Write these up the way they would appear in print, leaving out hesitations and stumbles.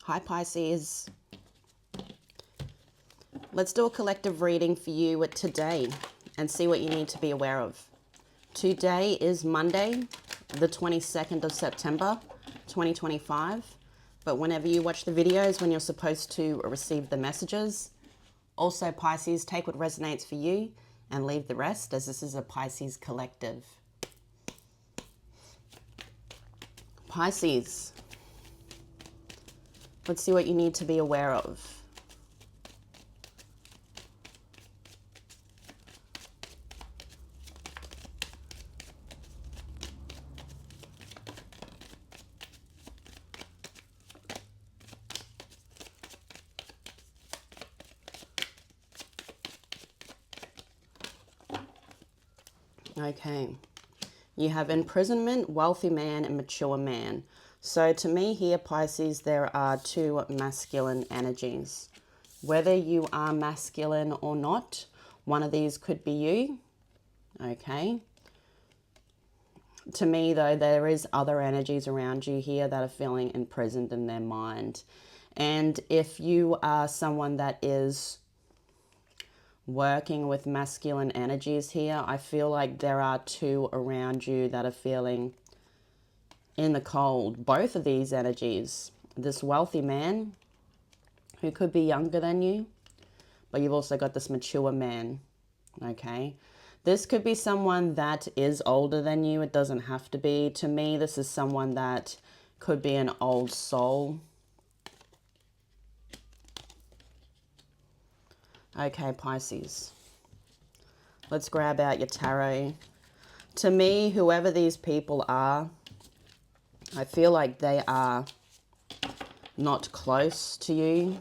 Hi Pisces. Let's do a collective reading for you today and see what you need to be aware of. Today is Monday, the 22nd of September, 2025. But whenever you watch the videos, when you're supposed to receive the messages. Also, Pisces, take what resonates for you and leave the rest, as this is a Pisces collective. Pisces, let's see what you need to be aware of. Okay, you have imprisonment, wealthy man, and mature man. So to me here, Pisces, there are two masculine energies. Whether you are masculine or not, one of these could be you. Okay. To me, though, there is other energies around you here that are feeling imprisoned in their mind. And if you are someone that is working with masculine energies here, I feel like there are two around you that are feeling in the cold. Both of these energies. This wealthy man who could be younger than you, but you've also got this mature man. Okay. This could be someone that is older than you. It doesn't have to be. To me, this is someone that could be an old soul. Okay, Pisces. Let's grab out your tarot. To me, whoever these people are, I feel like they are not close to you.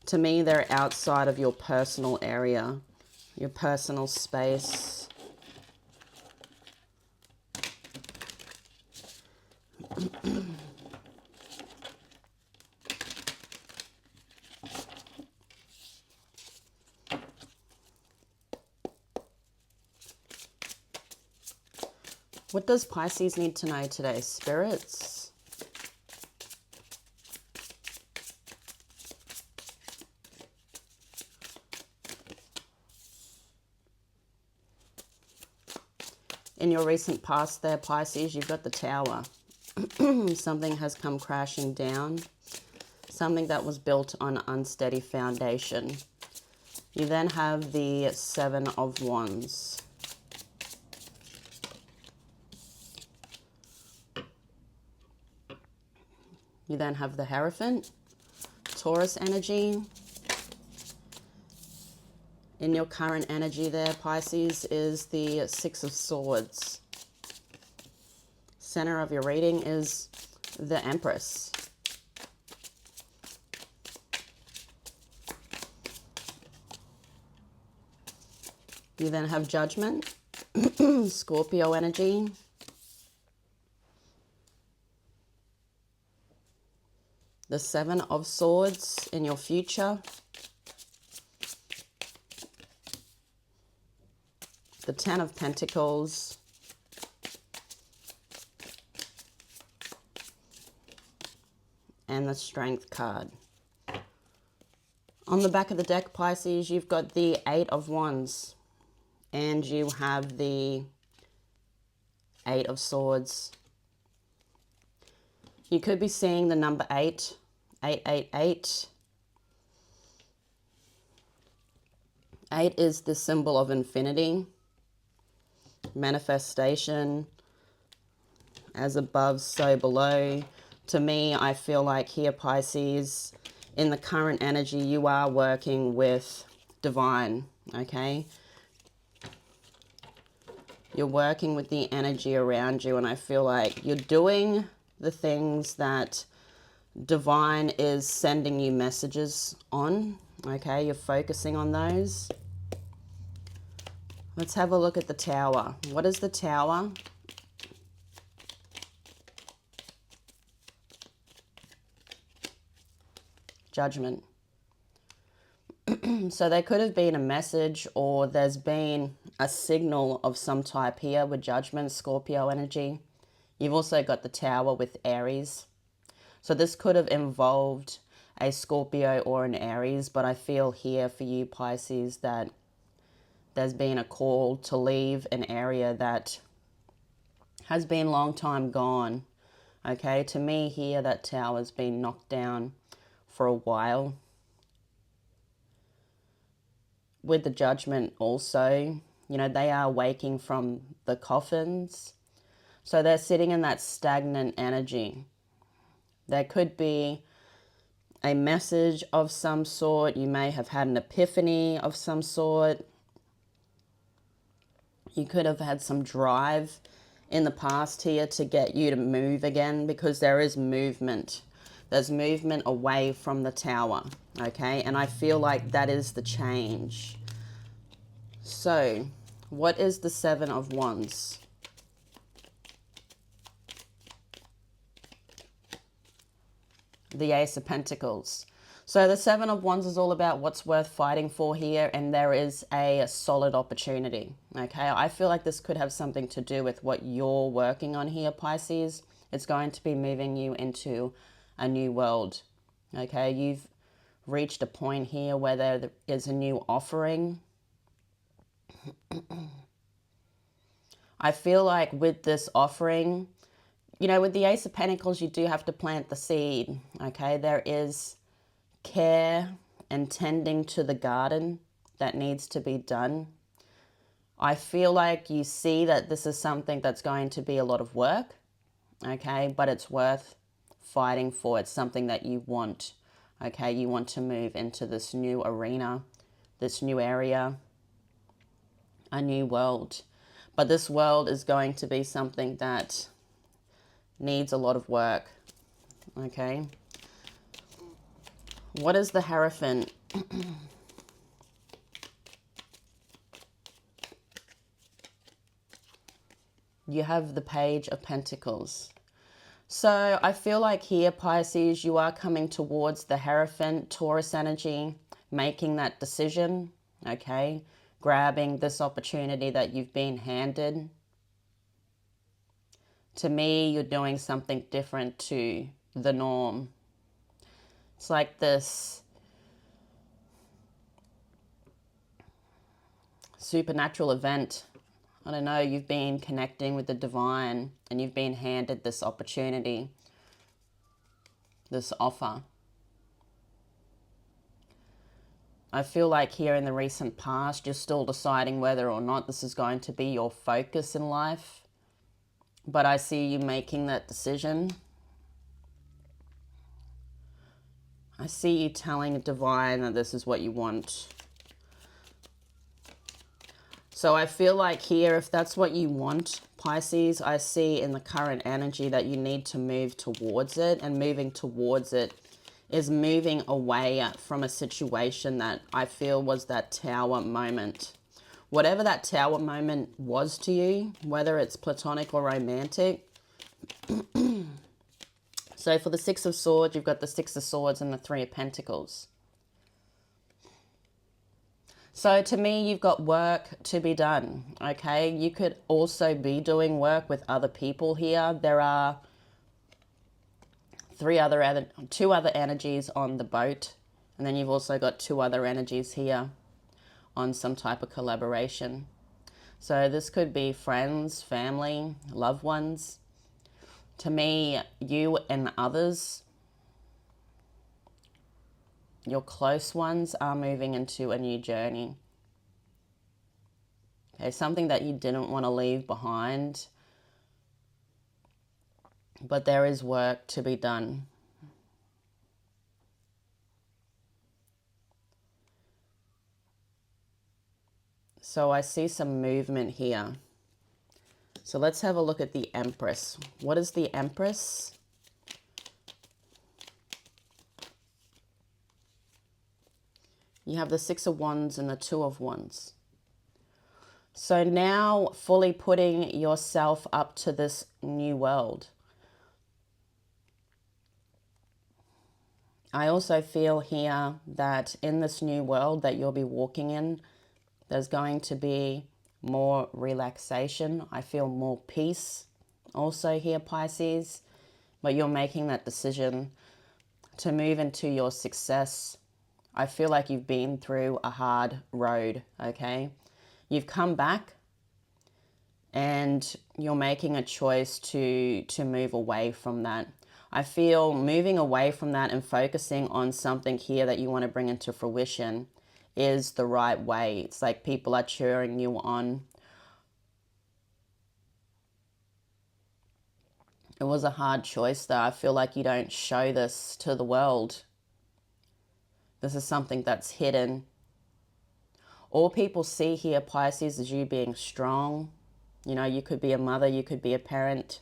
To me, they're outside of your personal area, your personal space. What does Pisces need to know today, spirits? In your recent past there, Pisces, you've got the Tower. Something has come crashing down. Something that was built on an unsteady foundation. You then have the Seven of Wands. You then have the Hierophant, Taurus energy. In your current energy there, Pisces, is the Six of Swords. Center of your reading is the Empress. You then have Judgment, Scorpio energy. The Seven of Swords in your future. The Ten of Pentacles. And the Strength card. On the back of the deck, Pisces, you've got the Eight of Wands. And you have the Eight of Swords. You could be seeing the number 8, 888. 8 is the symbol of infinity, manifestation, as above, so below. To me, I feel like here, Pisces, in the current energy, you are working with divine, okay? You're working with the energy around you, and I feel like you're doing the things that divine is sending you messages on, okay? You're focusing on those. Let's have a look at the Tower. What is the Tower? Judgment. So there could have been a message, or there's been a signal of some type here with Judgment, Scorpio energy. You've also got the Tower with Aries. So this could have involved a Scorpio or an Aries, but I feel here for you, Pisces, that there's been a call to leave an area that has been a long time gone. Okay, to me here, that tower's been knocked down for a while. With the Judgment also, you know, they are waking from the coffins. So they're sitting in that stagnant energy. There could be a message of some sort. You may have had an epiphany of some sort. You could have had some drive in the past here to get you to move again, because there is movement. There's movement away from the tower, okay? And I feel like that is the change. So, what is the Seven of Wands? The Ace of Pentacles. So the Seven of Wands is all about what's worth fighting for here, and there is a solid opportunity, okay? I feel like this could have something to do with what you're working on here, Pisces. It's going to be moving you into a new world, okay? You've reached a point here where there is a new offering. I feel like with this offering, you know, with the Ace of Pentacles, you do have to plant the seed, okay? There is care and tending to the garden that needs to be done. I feel like you see that this is something that's going to be a lot of work, okay? But it's worth fighting for. It's something that you want, okay? You want to move into this new arena, this new area, a new world. But this world is going to be something that needs a lot of work, okay? What is the Hierophant? You have the Page of Pentacles. So I feel like here, Pisces, you are coming towards the Hierophant, Taurus energy, making that decision, okay? Grabbing this opportunity that you've been handed. To me, you're doing something different to the norm. It's like this supernatural event. I don't know, you've been connecting with the divine and you've been handed this opportunity, this offer. I feel like here in the recent past, you're still deciding whether or not this is going to be your focus in life. But I see you making that decision. I see you telling the divine that this is what you want. So I feel like here, if that's what you want, Pisces, I see in the current energy that you need to move towards it, and moving towards it is moving away from a situation that I feel was that tower moment. Whatever that tower moment was to you, whether it's platonic or romantic. So for the Six of Swords, you've got the Six of Swords and the Three of Pentacles. So to me, you've got work to be done, okay? You could also be doing work with other people here. There are two other energies on the boat, and then you've also got two other energies here on some type of collaboration. So this could be friends, family, loved ones. To me, you and others, your close ones, are moving into a new journey. Okay, something that you didn't want to leave behind, but there is work to be done. So I see some movement here. So let's have a look at the Empress. What is the Empress? You have the Six of Wands and the Two of Wands. So now fully putting yourself up to this new world. I also feel here that in this new world that you'll be walking in, there's going to be more relaxation. I feel more peace also here, Pisces. but you're making that decision to move into your success. I feel like you've been through a hard road, okay? You've come back and you're making a choice to move away from that. I feel moving away from that and focusing on something here that you want to bring into fruition is the right way. It's like people are cheering you on. It was a hard choice though. I feel like you don't show this to the world. This is something that's hidden. All people see here, Pisces, is you being strong. You know, you could be a mother, you could be a parent.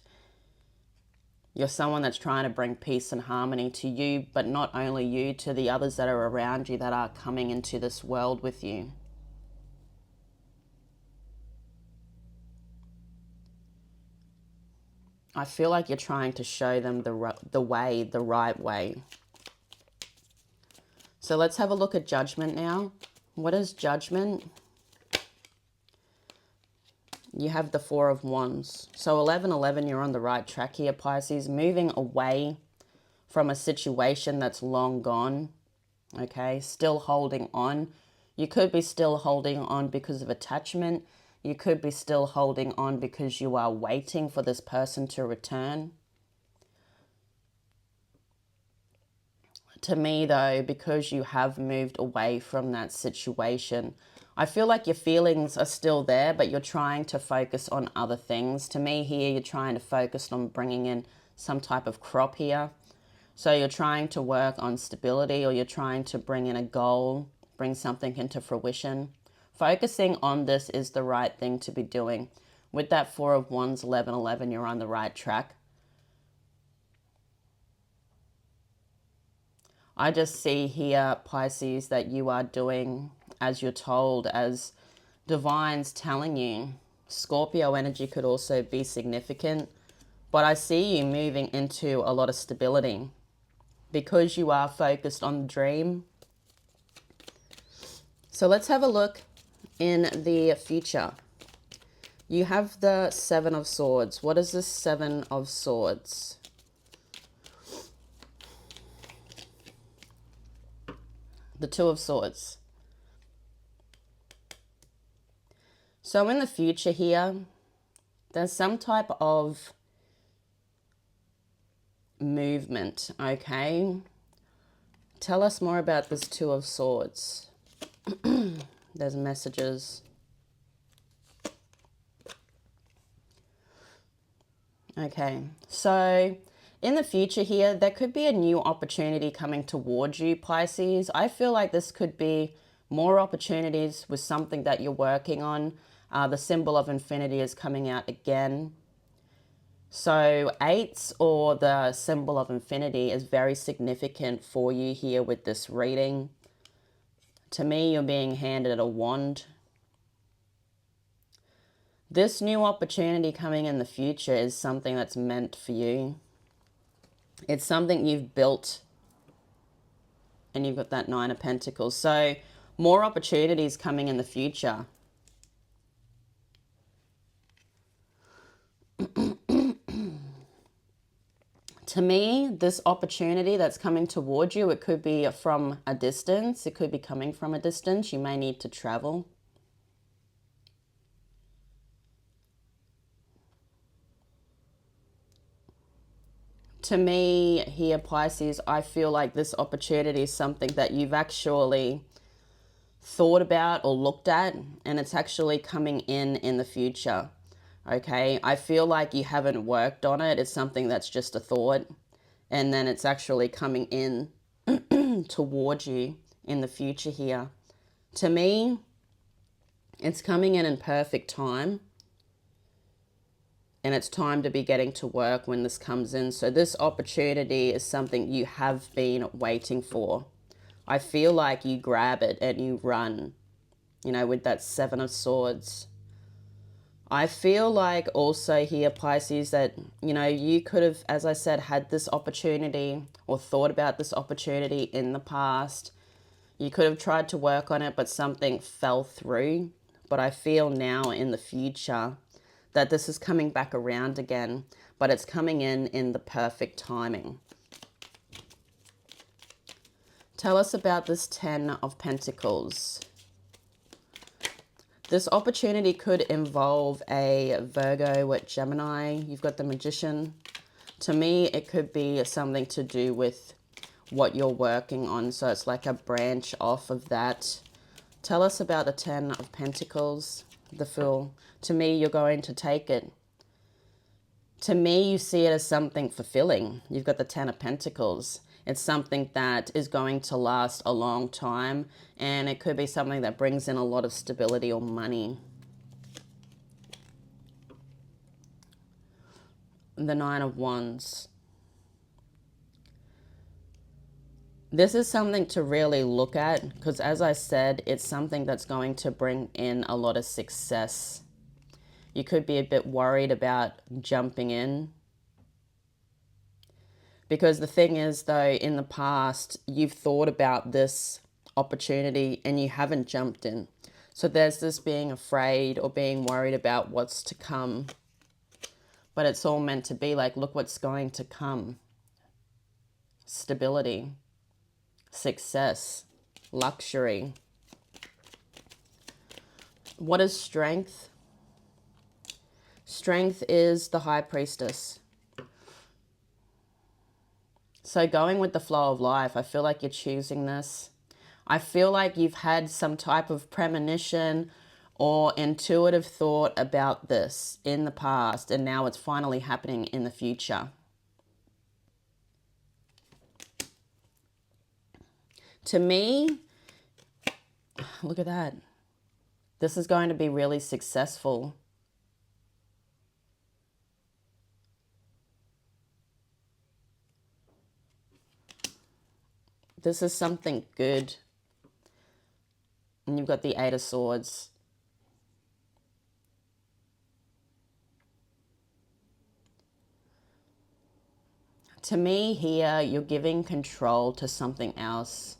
You're someone that's trying to bring peace and harmony to you, but not only you, to the others that are around you that are coming into this world with you. I feel like you're trying to show them the right way. So let's have a look at Judgment now. What is Judgment? You have the Four of Wands. So 11-11, you're on the right track here, Pisces. Moving away from a situation that's long gone. Okay, still holding on. You could be still holding on because of attachment. You could be still holding on because you are waiting for this person to return. To me, though, because you have moved away from that situation, I feel like your feelings are still there, but you're trying to focus on other things. To me here, you're trying to focus on bringing in some type of crop here. So you're trying to work on stability, or you're trying to bring in a goal, bring something into fruition. Focusing on this is the right thing to be doing. With that Four of Wands, 11-11, you're on the right track. I just see here, Pisces, that you are doing as you're told, as Divine's telling you. Scorpio energy could also be significant, but I see you moving into a lot of stability because you are focused on the dream. So let's have a look in the future. You have the Seven of Swords. What is the Seven of Swords? The Two of Swords. So in the future here, there's some type of movement, okay? Tell us more about this Two of Swords. There's messages. Okay, so in the future here, there could be a new opportunity coming towards you, Pisces. I feel like this could be more opportunities with something that you're working on. The symbol of infinity is coming out again. So eights, or the symbol of infinity, is very significant for you here with this reading. To me, you're being handed a wand. This new opportunity coming in the future is something that's meant for you. It's something you've built, and you've got that Nine of Pentacles. So more opportunities coming in the future. To me, this opportunity that's coming towards you, it could be from a distance. It could be coming from a distance. You may need to travel. To me here, Pisces, I feel like this opportunity is something that you've actually thought about or looked at, and it's actually coming in the future. Okay, I feel like you haven't worked on it. It's something that's just a thought, and then it's actually coming in towards you in the future here. To me, it's coming in perfect time, and it's time to be getting to work when this comes in. So this opportunity is something you have been waiting for. I feel like you grab it and you run, you know, with that Seven of Swords. I feel like also here, Pisces, that, you know, you could have, as I said, had this opportunity or thought about this opportunity in the past. You could have tried to work on it, but something fell through. But I feel now in the future that this is coming back around again. but it's coming in the perfect timing. Tell us about this 10 of Pentacles. This opportunity could involve a Virgo with Gemini. You've got the Magician. To me, it could be something to do with what you're working on. So it's like a branch off of that. Tell us about the 10 of Pentacles, the Fool. To me, you're going to take it. To me, you see it as something fulfilling. You've got the 10 of Pentacles. It's something that is going to last a long time, and it could be something that brings in a lot of stability or money. The 9 of Wands. This is something to really look at because, as I said, it's something that's going to bring in a lot of success. You could be a bit worried about jumping in. Because the thing is, though, in the past, you've thought about this opportunity and you haven't jumped in. So there's this being afraid or being worried about what's to come. But it's all meant to be like, look what's going to come. Stability, success, luxury. What is strength? Strength is the High Priestess. So going with the flow of life, I feel like you're choosing this. I feel like you've had some type of premonition or intuitive thought about this in the past, and now it's finally happening in the future. To me, look at that. This is going to be really successful. This is something good. And you've got the 8 of Swords. To me here, you're giving control to something else,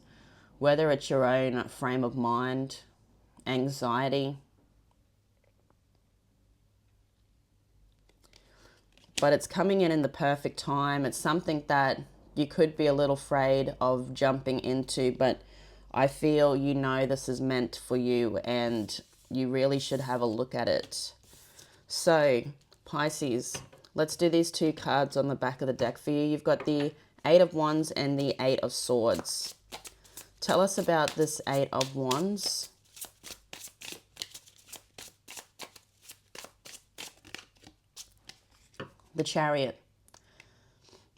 whether it's your own frame of mind, anxiety. But it's coming in the perfect time. It's something that you could be a little afraid of jumping into, but I feel you know this is meant for you and you really should have a look at it. So, Pisces, let's do these 2 cards on the back of the deck for you. You've got the 8 of Wands and the 8 of Swords. Tell us about this 8 of Wands. The Chariot.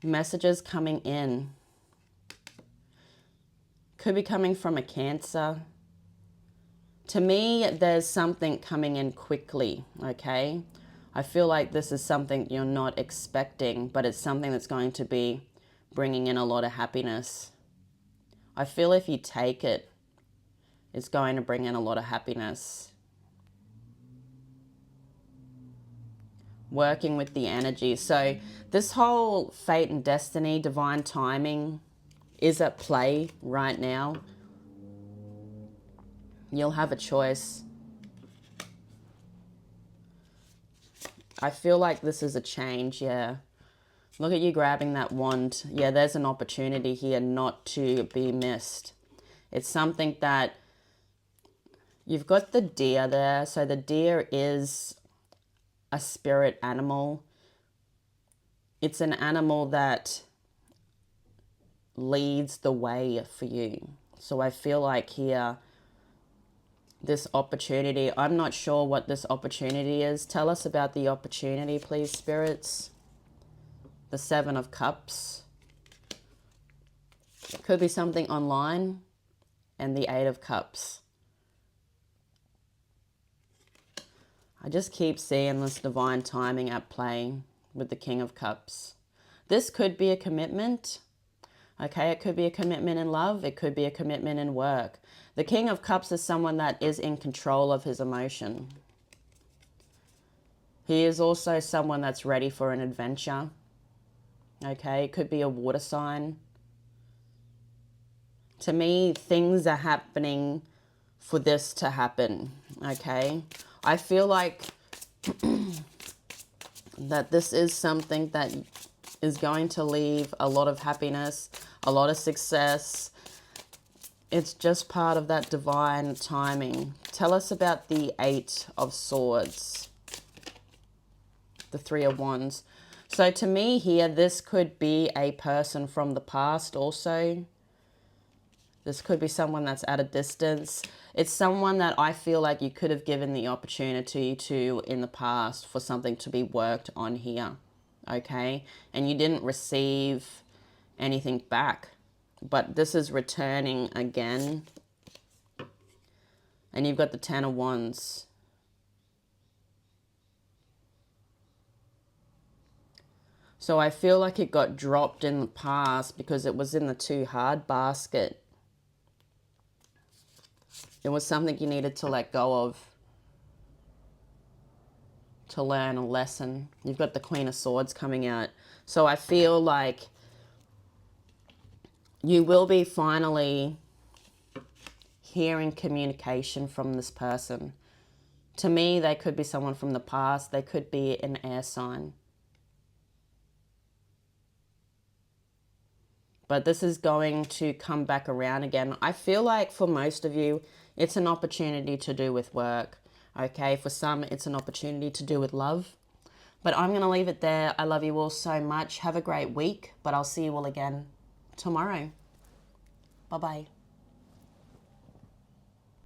Messages coming in. Could be coming from a Cancer. To me, there's something coming in quickly, okay? I feel like this is something you're not expecting, but it's something that's going to be bringing in a lot of happiness. I feel if you take it, it's going to bring in a lot of happiness. Working with the energy. So this whole fate and destiny, divine timing is at play right now. You'll have a choice. I feel like this is a change, yeah. Look at you grabbing that wand. Yeah, there's an opportunity here not to be missed. It's something that you've got the deer there. So the deer is a spirit animal. It's an animal that leads the way for you. So I feel like here, this opportunity, I'm not sure what this opportunity is. Tell us about the opportunity, please, spirits. The 7 of Cups. It could be something online. And the 8 of Cups. I just keep seeing this divine timing at play with the King of Cups. This could be a commitment. Okay, it could be a commitment in love. It could be a commitment in work. The King of Cups is someone that is in control of his emotion. He is also someone that's ready for an adventure. Okay, it could be a water sign. To me, things are happening for this to happen. Okay, I feel like that this is something that is going to leave a lot of happiness, a lot of success. It's just part of that divine timing. Tell us about the Eight of Swords, the Three of Wands. So to me here, this could be a person from the past also. This could be someone that's at a distance. It's someone that I feel like you could have given the opportunity to in the past for something to be worked on here, okay? And you didn't receive anything back. But this is returning again. And you've got the Ten of Wands. So I feel like it got dropped in the past because it was in the too hard basket. It was something you needed to let go of to learn a lesson. You've got the Queen of Swords coming out. So I feel like you will be finally hearing communication from this person. To me, they could be someone from the past. They could be an air sign. But this is going to come back around again. I feel like for most of you, it's an opportunity to do with work. Okay, for some, it's an opportunity to do with love. But I'm going to leave it there. I love you all so much. Have a great week, but I'll see you all again tomorrow. Bye-bye.